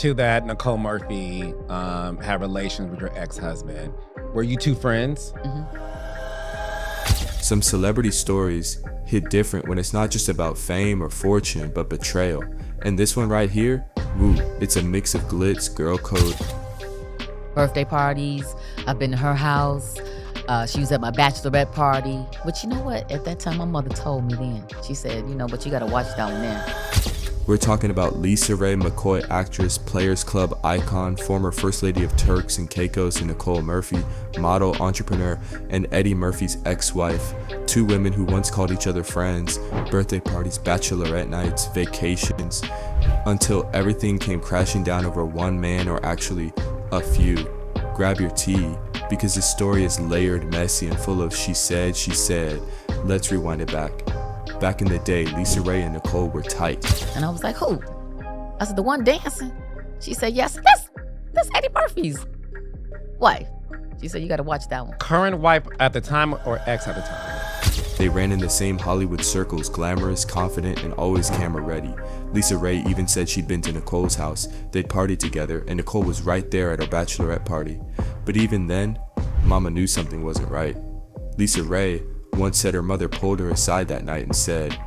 to that Nicole Murphy had relations with her ex-husband. Were you two friends? Mm-hmm. Some celebrity stories hit different when it's not just about fame or fortune, but betrayal. And this one right here, woo, it's a mix of glitz, girl code. Birthday parties, I've been to her house. She was at my bachelorette party. But you know what? At that time, my mother told me then. She said, but you gotta watch that one there. We're talking about Lisa Raye McCoy, actress, Players Club icon, former First Lady of Turks and Caicos, and Nicole Murphy, model, entrepreneur, and Eddie Murphy's ex-wife. Two women who once called each other friends, birthday parties, bachelorette nights, vacations, until everything came crashing down over one man, or actually a few. Grab your tea, because this story is layered, messy, and full of she said. Let's rewind it back. Back in the day, Lisa Raye and Nicole were tight. And I was like, who? I said, the one dancing? She said, yes, that's Eddie Murphy's wife. She said, you gotta watch that one. Current wife at the time or ex at the time? They ran in the same Hollywood circles, glamorous, confident, and always camera ready. Lisa Raye even said she'd been to Nicole's house. They'd partied together, and Nicole was right there at her bachelorette party. But even then, Mama knew something wasn't right. Lisa Raye once said her mother pulled her aside that night and said,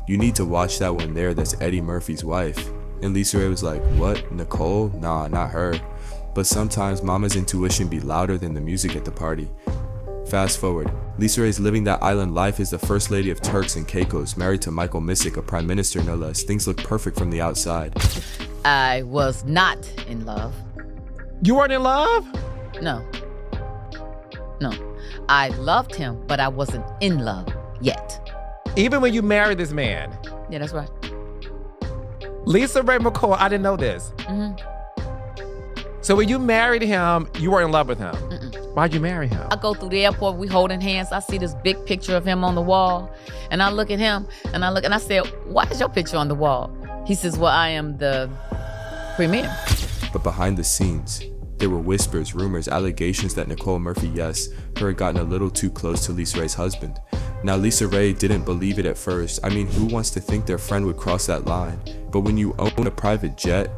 "You need to watch that one there, that's Eddie Murphy's wife." And Lisa Raye was like, "What, Nicole? Nah, not her." But sometimes Mama's intuition be louder than the music at the party. Fast forward, Lisa Raye's living that island life as the First Lady of Turks and Caicos, married to Michael Missick, a prime minister no less. Things look perfect from the outside. I was not in love. You weren't in love? No. I loved him, but I wasn't in love yet. Even when you married this man? Yeah, that's right. Lisa Raye McCoy, I didn't know this. Mm-hmm. So when you married him, you weren't in love with him? Mm-mm. Why'd you marry him? I go through the airport, we holding hands. I see this big picture of him on the wall. And I look at him, and I said, why is your picture on the wall? He says, well, I am the premier. But behind the scenes, there were whispers, rumors, allegations that Nicole Murphy, yes, her had gotten a little too close to Lisa Raye's husband. Now, Lisa Raye didn't believe it at first. I mean, who wants to think their friend would cross that line? But when you own a private jet,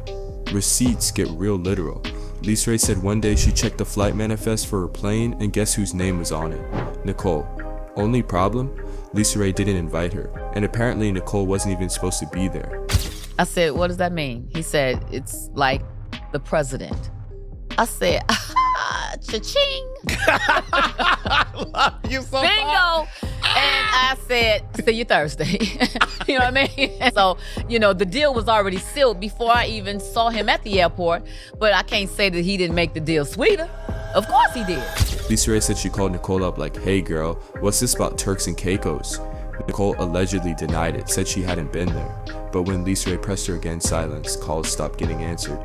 receipts get real literal. Lisa Raye said one day she checked the flight manifest for her plane, and guess whose name was on it? Nicole. Only problem? Lisa Raye didn't invite her, and apparently Nicole wasn't even supposed to be there. I said, what does that mean? He said, it's like the president. I said, cha-ching. I love you so Bingo. much. And I said, see you Thursday. You know what I mean? And so, the deal was already sealed before I even saw him at the airport. But I can't say that he didn't make the deal sweeter. Of course he did. Lisa Raye said she called Nicole up like, "Hey girl, what's this about Turks and Caicos?" Nicole allegedly denied it, said she hadn't been there. But when Lisa Raye pressed her again, silence, calls stopped getting answered.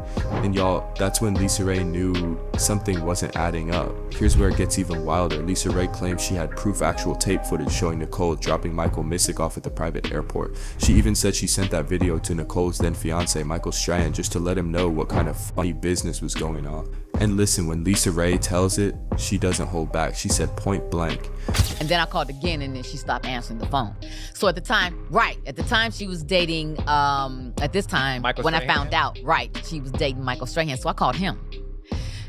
And y'all, that's when Lisa Raye knew something wasn't adding up. Here's where it gets even wilder. Lisa Raye claimed she had proof, actual tape footage showing Nicole dropping Michael Missick off at the private airport. She even said she sent that video to Nicole's then fiance, Michael Strahan, just to let him know what kind of funny business was going on. And listen, when Lisa Raye tells it, she doesn't hold back. She said point blank. And then I called again, and then she stopped answering the phone. So at the time she was dating, at this time, Michael when Strahan? I found out, she was dating Michael Strahan. So I called him.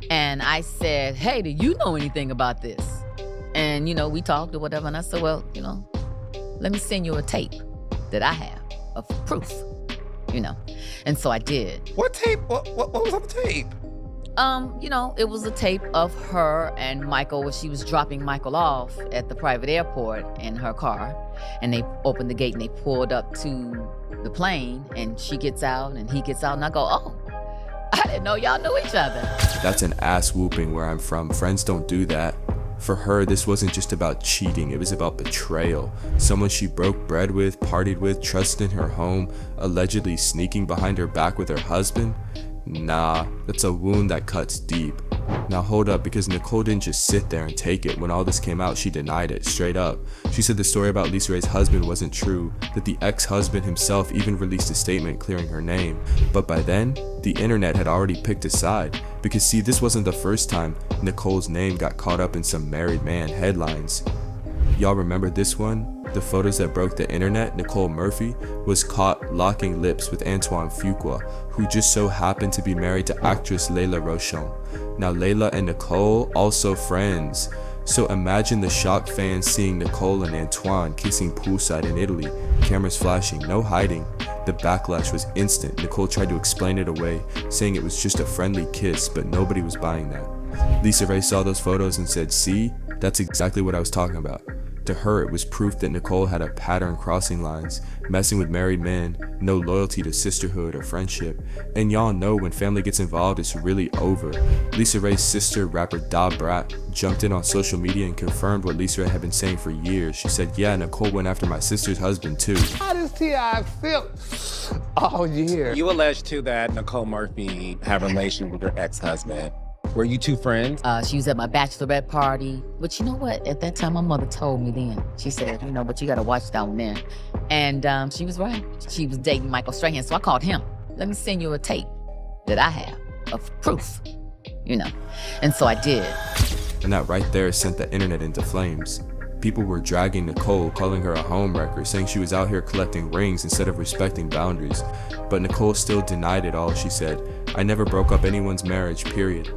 And I said, hey, do you know anything about this? And, we talked or whatever. And I said, well, let me send you a tape that I have of proof, And so I did. What tape? What was on the tape? It was a tape of her and Michael where she was dropping Michael off at the private airport in her car. And they opened the gate and they pulled up to the plane, and she gets out and he gets out, and I go, oh, I didn't know y'all knew each other. That's an ass whooping where I'm from. Friends don't do that. For her, this wasn't just about cheating, it was about betrayal. Someone she broke bread with, partied with, trusted in her home, allegedly sneaking behind her back with her husband. Nah, that's a wound that cuts deep. Now hold up, because Nicole didn't just sit there and take it. When all this came out, she denied it, straight up. She said the story about Lisa Raye's husband wasn't true, that the ex-husband himself even released a statement clearing her name. But by then, the internet had already picked a side. Because see, this wasn't the first time Nicole's name got caught up in some married man headlines. Y'all remember this one? the photos that broke the internet, Nicole Murphy was caught locking lips with Antoine Fuqua, who just so happened to be married to actress Layla Rochon. Now Layla and Nicole also friends. So imagine the shocked fans seeing Nicole and Antoine kissing poolside in Italy, cameras flashing, no hiding. The backlash was instant. Nicole tried to explain it away, saying it was just a friendly kiss, but nobody was buying that. Lisa Raye saw those photos and said, "See, that's exactly what I was talking about." To her, it was proof that Nicole had a pattern crossing lines, messing with married men, no loyalty to sisterhood or friendship. And y'all know when family gets involved, it's really over. Lisa Raye's sister, rapper Da Brat, jumped in on social media and confirmed what Lisa Raye had been saying for years. She said, "Yeah, Nicole went after my sister's husband too." How does T.I. feel all year? You allege too that Nicole Murphy had relations with her ex-husband. Were you two friends? She was at my bachelorette party. But you know what? At that time, my mother told me then. She said, but you got to watch that one then. And she was right. She was dating Michael Strahan. So I called him. Let me send you a tape that I have of proof, And so I did. And that right there sent the internet into flames. People were dragging Nicole, calling her a homewrecker, saying she was out here collecting rings instead of respecting boundaries. But Nicole still denied it all. She said, "I never broke up anyone's marriage, period."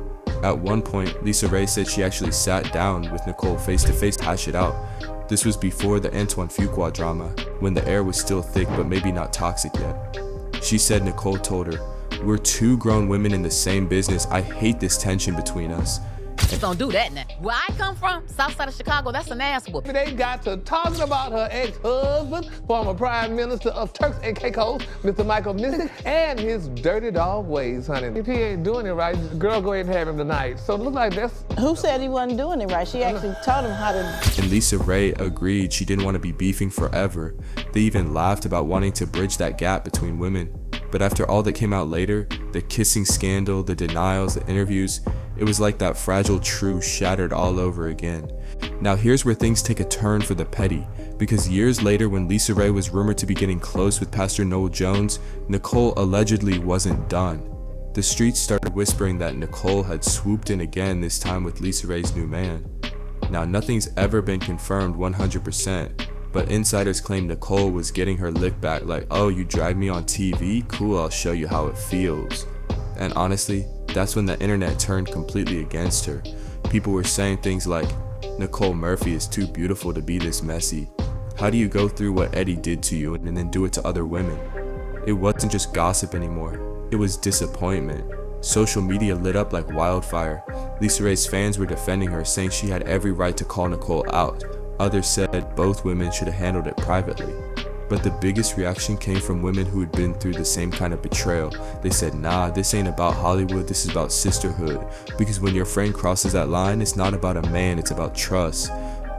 At one point, Lisa Raye said she actually sat down with Nicole face to face to hash it out. This was before the Antoine Fuqua drama, when the air was still thick but maybe not toxic yet. She said Nicole told her, "We're two grown women in the same business. I hate this tension between us." Don't do that now. Where I come from, south side of Chicago, that's an ass whooping. They got to talking about her ex-husband, former Prime Minister of Turks and Caicos, Mr. Michael Messier, and his dirty dog ways, honey. If he ain't doing it right, girl, go ahead and have him tonight. So it looks like that's... Who said he wasn't doing it right? She actually taught him how to... And Lisa Raye agreed she didn't want to be beefing forever. They even laughed about wanting to bridge that gap between women. But after all that came out later, the kissing scandal, the denials, the interviews, it was like that fragile truth shattered all over again. Now here's where things take a turn for the petty, because years later when Lisa Raye was rumored to be getting close with Pastor Noel Jones, Nicole allegedly wasn't done. The streets started whispering that Nicole had swooped in again, this time with Lisa Raye's new man. Now nothing's ever been confirmed 100%, but insiders claim Nicole was getting her lick back like, "Oh, you dragged me on TV? Cool, I'll show you how it feels." And honestly, that's when the internet turned completely against her. People were saying things like, "Nicole Murphy is too beautiful to be this messy. How do you go through what Eddie did to you and then do it to other women?" It wasn't just gossip anymore. It was disappointment. Social media lit up like wildfire. Lisa Raye's fans were defending her, saying she had every right to call Nicole out. Others said both women should have handled it privately. But the biggest reaction came from women who had been through the same kind of betrayal. They said, "Nah, this ain't about Hollywood, this is about sisterhood. Because when your friend crosses that line, it's not about a man, it's about trust."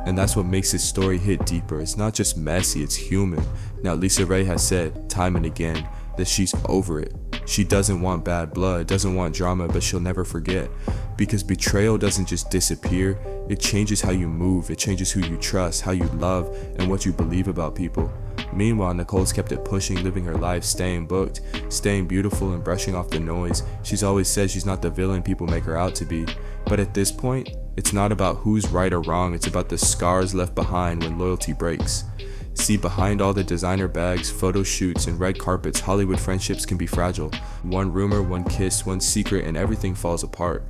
And that's what makes this story hit deeper. It's not just messy, it's human. Now Lisa Raye has said, time and again, that she's over it. She doesn't want bad blood, doesn't want drama, but she'll never forget. Because betrayal doesn't just disappear, it changes how you move, it changes who you trust, how you love, and what you believe about people. Meanwhile, Nicole's kept it pushing, living her life, staying booked, staying beautiful, and brushing off the noise. She's always said she's not the villain people make her out to be. But at this point, it's not about who's right or wrong, it's about the scars left behind when loyalty breaks. See, behind all the designer bags, photo shoots, and red carpets, Hollywood friendships can be fragile. One rumor, one kiss, one secret, and everything falls apart.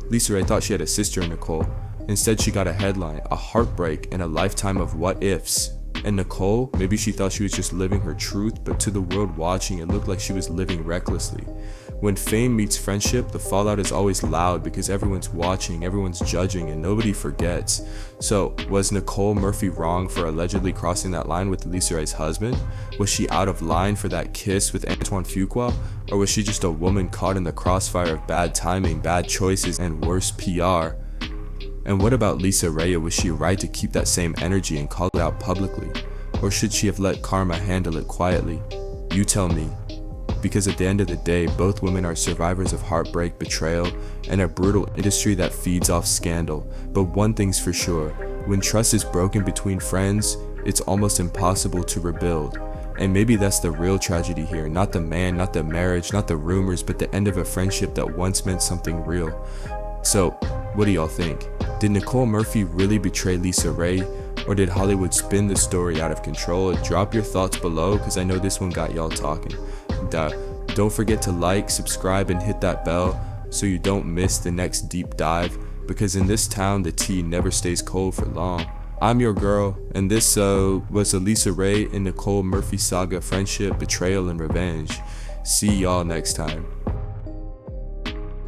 Lisa Raye thought she had a sister in Nicole. Instead, she got a headline, a heartbreak, and a lifetime of what-ifs. And Nicole, maybe she thought she was just living her truth, but to the world watching, it looked like she was living recklessly. When fame meets friendship, the fallout is always loud because everyone's watching, everyone's judging, and nobody forgets. So, was Nicole Murphy wrong for allegedly crossing that line with Lisa Raye's husband? Was she out of line for that kiss with Antoine Fuqua? Or was she just a woman caught in the crossfire of bad timing, bad choices, and worse PR? And what about Lisa Raye? Was she right to keep that same energy and call it out publicly? Or should she have let karma handle it quietly? You tell me. Because at the end of the day, both women are survivors of heartbreak, betrayal, and a brutal industry that feeds off scandal. But one thing's for sure, when trust is broken between friends, it's almost impossible to rebuild. And maybe that's the real tragedy here, not the man, not the marriage, not the rumors, but the end of a friendship that once meant something real. So, what do y'all think? Did Nicole Murphy really betray Lisa Raye? Or did Hollywood spin the story out of control? Drop your thoughts below, because I know this one got y'all talking. Don't forget to like, subscribe, and hit that bell so you don't miss the next deep dive, because in this town the tea never stays cold for long. I'm your girl, and this was a Lisa Raye and Nicole Murphy saga: friendship, betrayal, and revenge. See y'all next time.